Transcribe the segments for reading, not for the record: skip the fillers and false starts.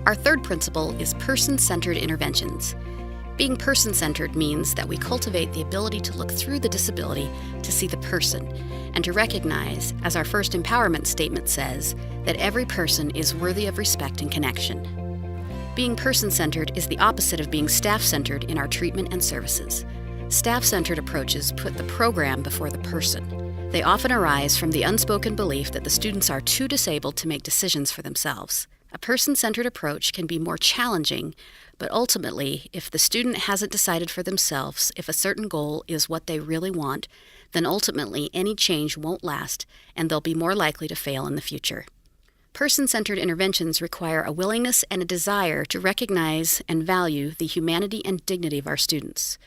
Our third principle is person-centered interventions. Being person-centered means that we cultivate the ability to look through the disability to see the person, and to recognize, as our first empowerment statement says, that every person is worthy of respect and connection. Being person-centered is the opposite of being staff-centered in our treatment and services. Staff-centered approaches put the program before the person. They often arise from the unspoken belief that the students are too disabled to make decisions for themselves. A person-centered approach can be more challenging, but ultimately, if the student hasn't decided for themselves if a certain goal is what they really want, then ultimately any change won't last and they'll be more likely to fail in the future. Person-centered interventions require a willingness and a desire to recognize and value the humanity and dignity of our students,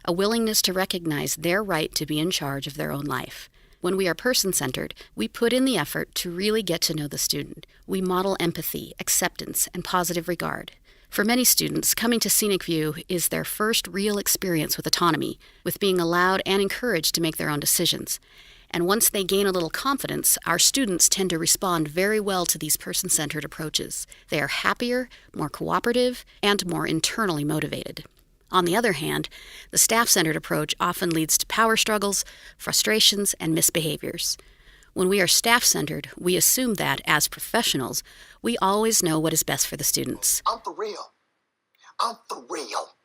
a willingness to recognize their right to be in charge of their own life. When we are person-centered, we put in the effort to really get to know the student. We model empathy, acceptance, and positive regard. For many students, coming to Scenic View is their first real experience with autonomy, with being allowed and encouraged to make their own decisions. And once they gain a little confidence, our students tend to respond very well to these person-centered approaches. They are happier, more cooperative, and more internally motivated. On the other hand, the staff-centered approach often leads to power struggles, frustrations, and misbehaviors. When we are staff-centered, we assume that, as professionals, we always know what is best for the students. I'm for real. I'm for real.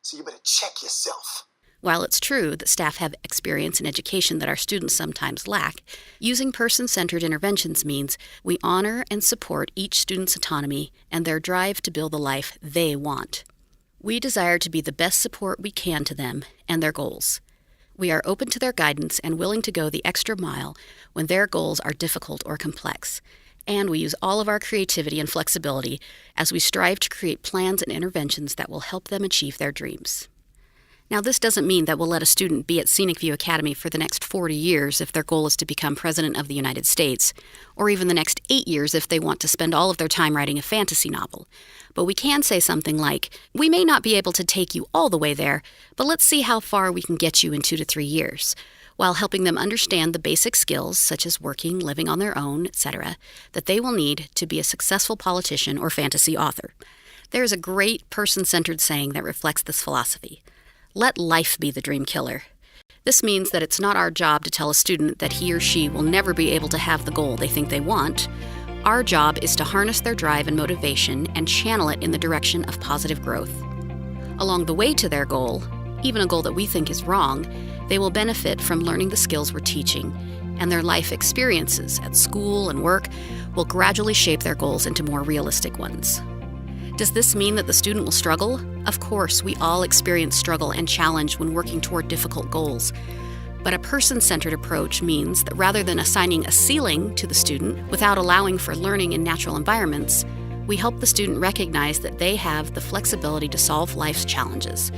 So you better check yourself. While it's true that staff have experience and education that our students sometimes lack, using person-centered interventions means we honor and support each student's autonomy and their drive to build the life they want. We desire to be the best support we can to them and their goals. We are open to their guidance and willing to go the extra mile when their goals are difficult or complex. And we use all of our creativity and flexibility as we strive to create plans and interventions that will help them achieve their dreams. Now, this doesn't mean that we'll let a student be at Scenic View Academy for the next 40 years if their goal is to become President of the United States, or even the next 8 years if they want to spend all of their time writing a fantasy novel. But we can say something like, we may not be able to take you all the way there, but let's see how far we can get you in 2 to 3 years, while helping them understand the basic skills, such as working, living on their own, etc., that they will need to be a successful politician or fantasy author. There is a great person-centered saying that reflects this philosophy. Let life be the dream killer. This means that it's not our job to tell a student that he or she will never be able to have the goal they think they want. Our job is to harness their drive and motivation and channel it in the direction of positive growth. Along the way to their goal, even a goal that we think is wrong, they will benefit from learning the skills we're teaching, and their life experiences at school and work will gradually shape their goals into more realistic ones. Does this mean that the student will struggle? Of course, we all experience struggle and challenge when working toward difficult goals. But a person-centered approach means that rather than assigning a ceiling to the student without allowing for learning in natural environments, we help the student recognize that they have the flexibility to solve life's challenges.